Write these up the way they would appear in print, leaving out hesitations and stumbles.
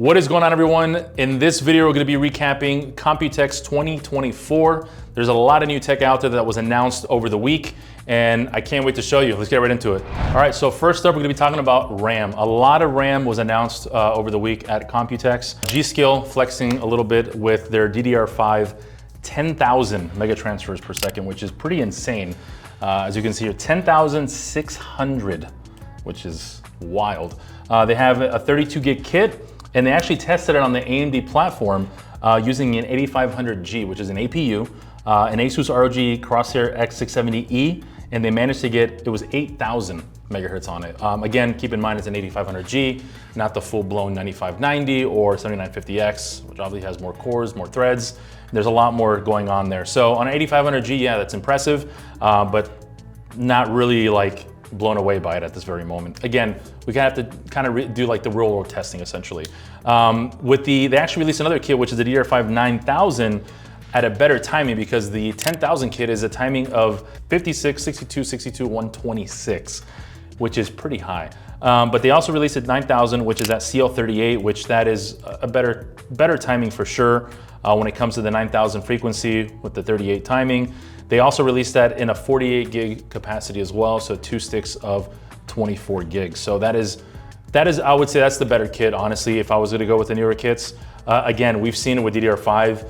What is going on, everyone? In this video, we're going to be recapping Computex 2024. There's a lot of new tech out there that was announced over the week, and I can't wait to show you. Let's get right into it. All right, so first up, we're going to be talking about RAM. A lot of RAM was announced over the week at Computex. G.Skill flexing a little bit with their DDR5 10,000 mega transfers per second, which is pretty insane. As you can see here, 10,600, which is wild. They have a 32 gig kit, and they actually tested it on the AMD platform using an 8500G, which is an APU, an Asus ROG Crosshair X670E, and they managed to get, it was 8,000 megahertz on it. Again, keep in mind it's an 8500G, not the full-blown 9590 or 7950X, which obviously has more cores, more threads. There's a lot more going on there. So on an 8500G, yeah, that's impressive, but not really like blown away by it at this very moment. Again, we have to kind of do like the real world testing essentially. They actually released another kit, which is the DDR5 9000 at a better timing, because the 10,000 kit is a timing of 56, 62, 62, 126, which is pretty high. But they also released a 9000, which is at CL38, which that is a better timing for sure when it comes to the 9000 frequency with the 38 timing. They also released that in a 48 gig capacity as well, so 2 sticks of 24 gigs. So that is, I would say that's the better kit, honestly, if I was gonna go with the newer kits. Again, we've seen it with DDR5,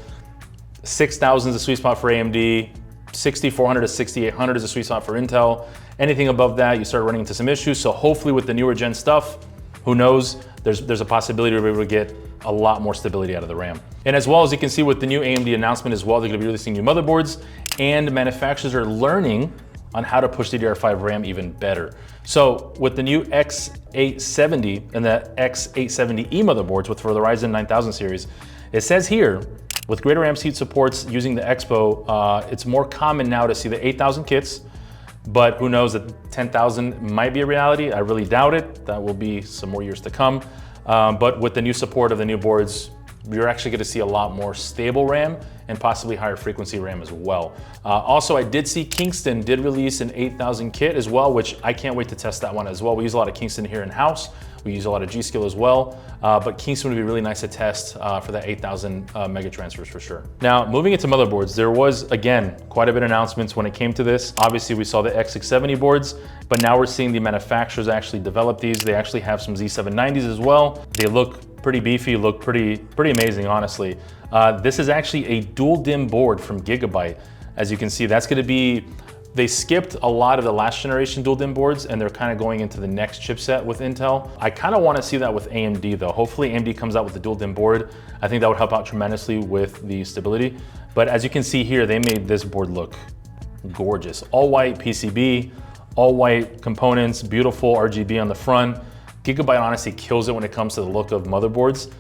6,000 is a sweet spot for AMD, 6400 to 6800 is a sweet spot for Intel. Anything above that, you start running into some issues. So hopefully with the newer gen stuff, who knows, there's a possibility to be able to get a lot more stability out of the RAM. And as well, as you can see with the new AMD announcement as well, they're gonna be releasing new motherboards, and manufacturers are learning on how to push DDR5 RAM even better. So with the new X870 and the X870E motherboards with for the Ryzen 9000 series, it says here, with greater RAM seat supports using the Expo, it's more common now to see the 8,000 kits, but who knows, that 10,000 might be a reality. I really doubt it. That will be some more years to come. But with the new support of the new boards, you're actually going to see a lot more stable RAM and possibly higher frequency RAM as well. Also, I did see Kingston did release an 8,000 kit as well, which I can't wait to test that one as well. We use a lot of Kingston here in-house. We use a lot of G.Skill as well, but Kingston would be really nice to test for that 8,000 mega transfers for sure. Now, moving into motherboards, there was, again, quite a bit of announcements when it came to this. Obviously, we saw the X670 boards, but now we're seeing the manufacturers actually develop these. They actually have some Z790s as well. They look pretty beefy, look pretty amazing, honestly. This is actually a dual DIMM board from Gigabyte. As you can see, that's gonna be, they skipped a lot of the last generation dual DIMM boards, and they're kind of going into the next chipset with Intel. I kind of want to see that with AMD though. Hopefully AMD comes out with the dual DIMM board. I think that would help out tremendously with the stability. But as you can see here, they made this board look gorgeous. All white PCB, all white components, beautiful RGB on the front. Gigabyte honestly kills it when it comes to the look of motherboards.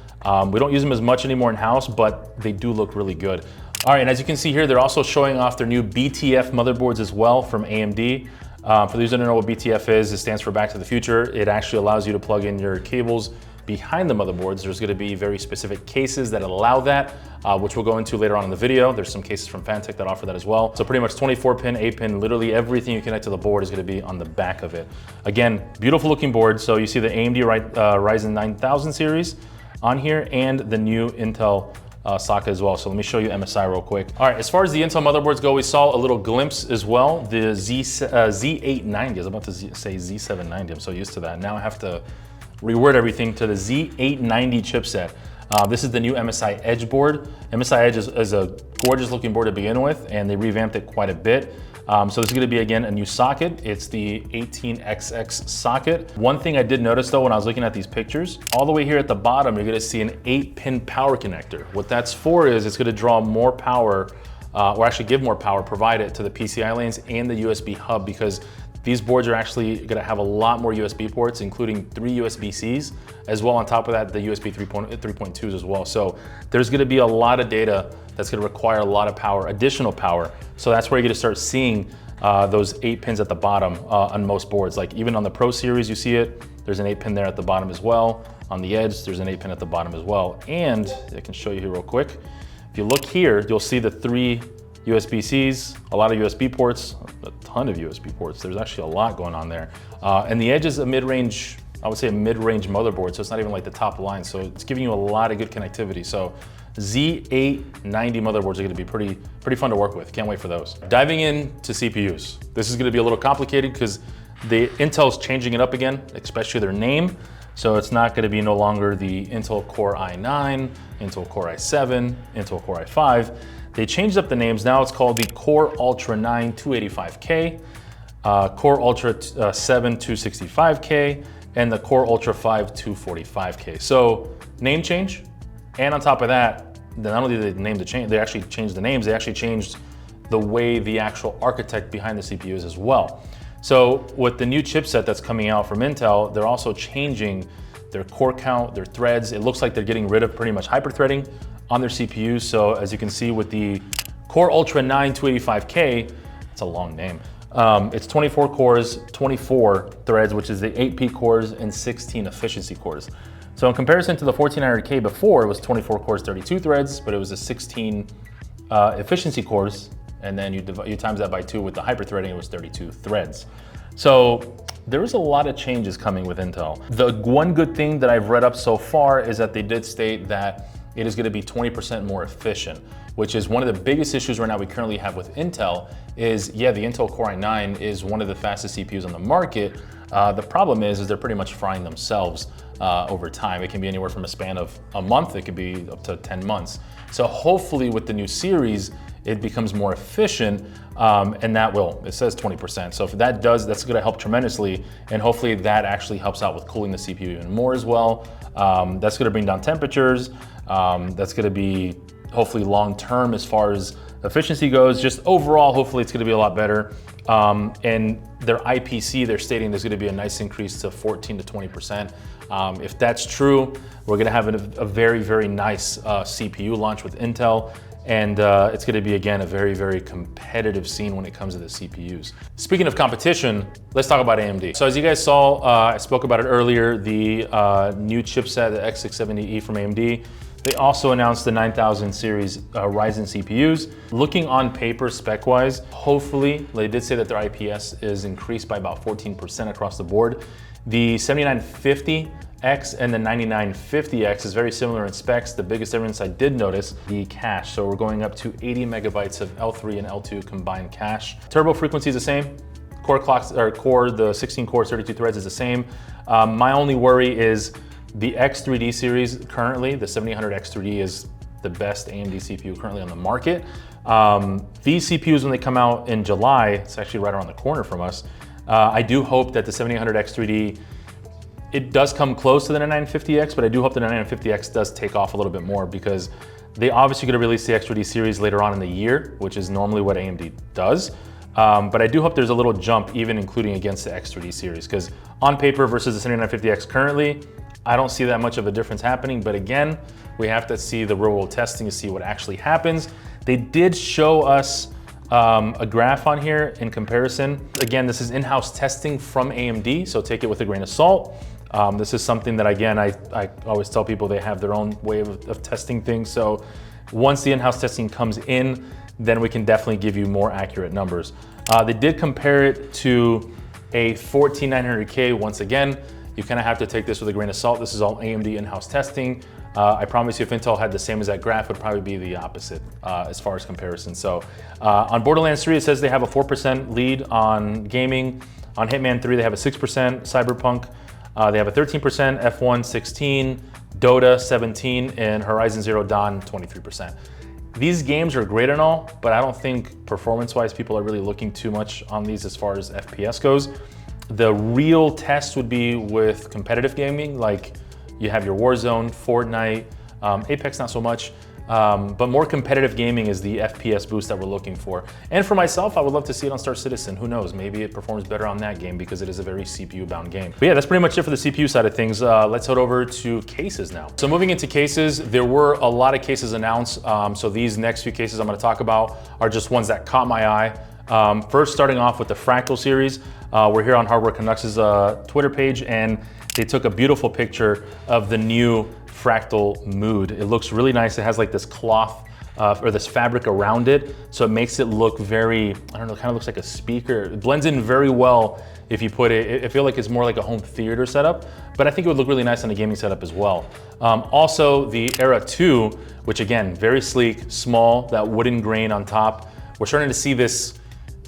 We don't use them as much anymore in-house, but they do look really good. All right, and as you can see here, they're also showing off their new BTF motherboards as well from AMD. For those who don't know what BTF is, it stands for Back to the Future. It actually allows you to plug in your cables behind the motherboards. There's gonna be very specific cases that allow that, which we'll go into later on in the video. There's some cases from Fantech that offer that as well. So pretty much 24 pin, 8 pin, literally everything you connect to the board is gonna be on the back of it. Again, beautiful looking board. So you see the AMD Ryzen 9000 series on here and the new Intel socket as well. So let me show you MSI real quick. All right, as far as the Intel motherboards go, we saw a little glimpse as well. The Z890, I was about to say Z790, I'm so used to that. Now I have to reword everything to the Z890 chipset. This is the new MSI Edge board. MSI Edge is a gorgeous looking board to begin with, and they revamped it quite a bit. So this is gonna be, again, a new socket. It's the 18XX socket. One thing I did notice though, when I was looking at these pictures, all the way here at the bottom, you're gonna see an 8-pin power connector. What that's for is it's gonna draw more power, or actually give more power, provide it to the PCI lanes and the USB hub, because these boards are actually gonna have a lot more USB ports, including 3 USB-Cs, as well on top of that, the USB 3.2s as well. So there's gonna be a lot of data that's gonna require a lot of power, additional power. So that's where you're gonna start seeing those 8 pins at the bottom on most boards. Like even on the Pro series, you see it, there's an 8 pin there at the bottom as well. On the Edge, there's an 8 pin at the bottom as well. And I can show you here real quick. If you look here, you'll see the 3 USB-Cs, a lot of USB ports, a ton of USB ports. There's actually a lot going on there. And the Edge is a mid-range I would say a mid-range motherboard, so it's not even like the top line. So it's giving you a lot of good connectivity. So Z890 motherboards are gonna be pretty fun to work with. Can't wait for those. Diving into CPUs. This is gonna be a little complicated because Intel's changing it up again, especially their name. So it's not gonna be no longer the Intel Core i9, Intel Core i7, Intel Core i5. They changed up the names. Now it's called the Core Ultra 9 285K, Core Ultra 7 265K, and the Core Ultra 5 245K. So name change, and on top of that, not only did they actually changed the names, they actually changed the way the actual architect behind the CPUs as well. So with the new chipset that's coming out from Intel, they're also changing their core count, their threads. It looks like they're getting rid of pretty much hyper-threading on their CPUs. So as you can see with the Core Ultra 9 285K, it's a long name. It's 24 cores, 24 threads, which is the 8 peak cores and 16 efficiency cores. So in comparison to the 1400K before, it was 24 cores, 32 threads, but it was a 16 efficiency cores, and then you times that by 2 with the hyper-threading, it was 32 threads. So there is a lot of changes coming with Intel. The one good thing that I've read up so far is that they did state that it is gonna be 20% more efficient, which is one of the biggest issues right now we currently have with Intel is, yeah, the Intel Core i9 is one of the fastest CPUs on the market. The problem is they're pretty much frying themselves over time. It can be anywhere from a span of a month, it could be up to 10 months. So hopefully with the new series, it becomes more efficient, and that will, it says 20%. So if that does, that's gonna help tremendously, and hopefully that actually helps out with cooling the CPU even more as well. That's gonna bring down temperatures. That's gonna be hopefully long-term as far as efficiency goes. Just overall, hopefully it's gonna be a lot better. And their IPC, they're stating there's gonna be a nice increase to 14 to 20%. If that's true, we're gonna have a very, very nice CPU launch with Intel. And it's gonna be, again, a very, very competitive scene when it comes to the CPUs. Speaking of competition, let's talk about AMD. So as you guys saw, I spoke about it earlier, the new chipset, the X670E from AMD. They also announced the 9000 series Ryzen CPUs. Looking on paper spec-wise, hopefully, they did say that their IPS is increased by about 14% across the board. The 7950X and the 9950X is very similar in specs. The biggest difference I did notice, the cache. So we're going up to 80 megabytes of L3 and L2 combined cache. Turbo frequency is the same. Core clocks, or core, the 16 cores, 32 threads is the same. My only worry is the X3D series currently, the 7800X3D is the best AMD CPU currently on the market. These CPUs, when they come out in July, it's actually right around the corner from us. I do hope that the 7800X3D, it does come close to the 9950X, but I do hope the 9950X does take off a little bit more because they obviously gonna release the X3D series later on in the year, which is normally what AMD does. But I do hope there's a little jump, even including against the X3D series, because on paper versus the 7950X currently, I don't see that much of a difference happening, but again, we have to see the real world testing to see what actually happens. They did show us a graph on here in comparison. Again, this is in-house testing from AMD, so take it with a grain of salt. This is something that, again, I always tell people they have their own way of testing things. So once the in-house testing comes in, then we can definitely give you more accurate numbers. They did compare it to a 14900K. Once again, you kind of have to take this with a grain of salt. This is all AMD in-house testing. I promise you, if Intel had the same exact graph, it would probably be the opposite as far as comparison. So on Borderlands 3, it says they have a 4% lead on gaming. On Hitman 3, they have a 6%, Cyberpunk, they have a 13%, F1 16, Dota 17, and Horizon Zero Dawn 23%. These games are great and all, but I don't think performance-wise people are really looking too much on these as far as FPS goes. The real test would be with competitive gaming, like you have your Warzone, Fortnite, Apex not so much, but more competitive gaming is the FPS boost that we're looking for. And for myself, I would love to see it on Star Citizen. Who knows, maybe it performs better on that game because it is a very CPU-bound game. But yeah, that's pretty much it for the CPU side of things. Let's head over to cases now. So moving into cases, there were a lot of cases announced. So these next few cases I'm gonna talk about are just ones that caught my eye. First, starting off with the Fractal series. We're here on Hardware Canucks' Twitter page, and they took a beautiful picture of the new Fractal Mood. It looks really nice. It has like this cloth or this fabric around it. So it makes it look very, I don't know, kind of looks like a speaker. It blends in very well if you put it, I feel like it's more like a home theater setup, but I think it would look really nice on a gaming setup as well. Also the Era 2, which again, very sleek, small, that wooden grain on top. We're starting to see this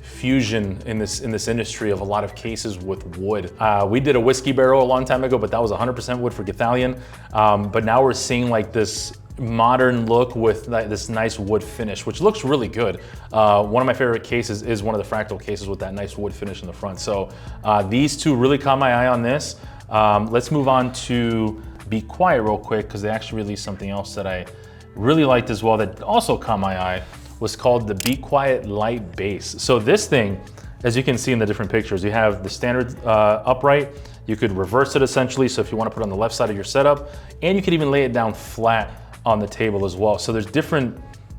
fusion in this industry of a lot of cases with wood. We did a whiskey barrel a long time ago, but that was 100% wood for Gathalion. But now we're seeing like this modern look with this nice wood finish, which looks really good. One of my favorite cases is one of the Fractal cases with that nice wood finish in the front. So these two really caught my eye on this. Let's move on to Be Quiet real quick, because they actually released something else that I really liked as well that also caught my eye, was called the Be Quiet Light Base. So this thing, as you can see in the different pictures, you have the standard upright. You could reverse it essentially, so if you want to put it on the left side of your setup, and you could even lay it down flat on the table as well. So there's a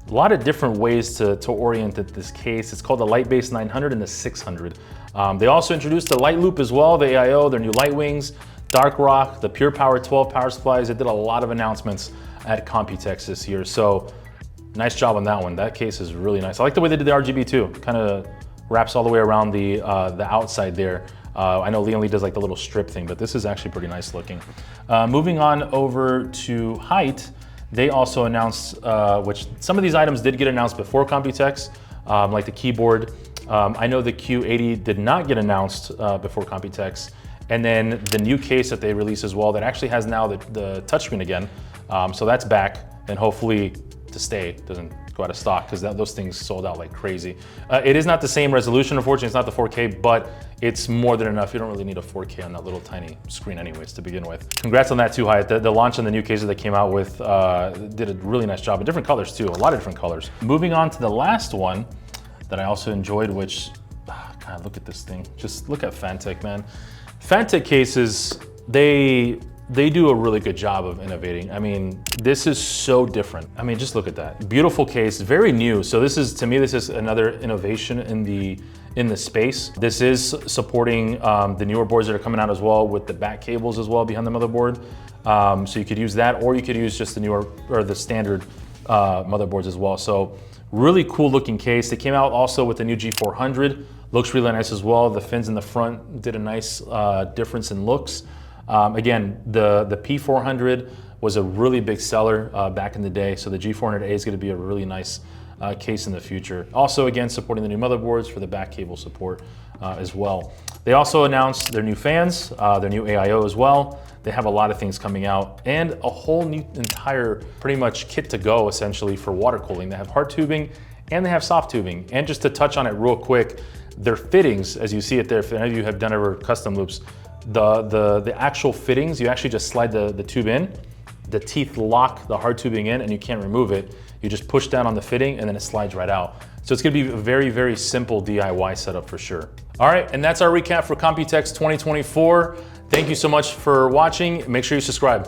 lot of different ways to orient this case. It's called the Light Base 900 and the 600. They also introduced the Light Loop as well, the AIO, their new light wings, Dark Rock, the Pure Power 12 power supplies. They did a lot of announcements at Computex this year. So nice job on that one. That case is really nice. I like the way they did the RGB too. Kind of wraps all the way around the outside there. I know Leon Lee does like the little strip thing, but this is actually pretty nice looking. Moving on over to height, they also announced, which some of these items did get announced before Computex, like the keyboard. I know the Q80 did not get announced before Computex. And then the new case that they released as well that actually has now the touchscreen again. So that's back, and hopefully to stay, doesn't go out of stock, because those things sold out like crazy. It is not the same resolution, unfortunately, it's not the 4K, but it's more than enough. You don't really need a 4K on that little tiny screen anyways to begin with. Congrats on that too, Hyatt. The launch on the new cases that came out with did a really nice job, in different colors too, a lot of different colors. Moving on to the last one that I also enjoyed, which, God, look at this thing. Just look at Fantech, man. Fantech cases, they do a really good job of innovating. I mean, this is so different. I mean, just look at that. Beautiful case, very new. So this is, to me, this is another innovation in the space. This is supporting the newer boards that are coming out as well, with the back cables as well behind the motherboard. So you could use that, or you could use just the newer, or the standard motherboards as well. So really cool looking case. They came out also with the new G400. Looks really nice as well. The fins in the front did a nice difference in looks. Again, the P400 was a really big seller back in the day, so the G400A is going to be a really nice case in the future. Also, again, supporting the new motherboards for the back cable support as well. They also announced their new fans, their new AIO as well. They have a lot of things coming out, and a whole new entire pretty much kit to go essentially for water cooling. They have hard tubing and they have soft tubing. And just to touch on it real quick, their fittings, as you see it there, if any of you have done ever custom loops, the actual fittings, you actually just slide the tube in, the teeth lock the hard tubing in, and you can't remove it. You just push down on the fitting and then it slides right out. So it's gonna be a very, very simple DIY setup for sure. All right, and that's our recap for Computex 2024. Thank you so much for watching. Make sure you subscribe.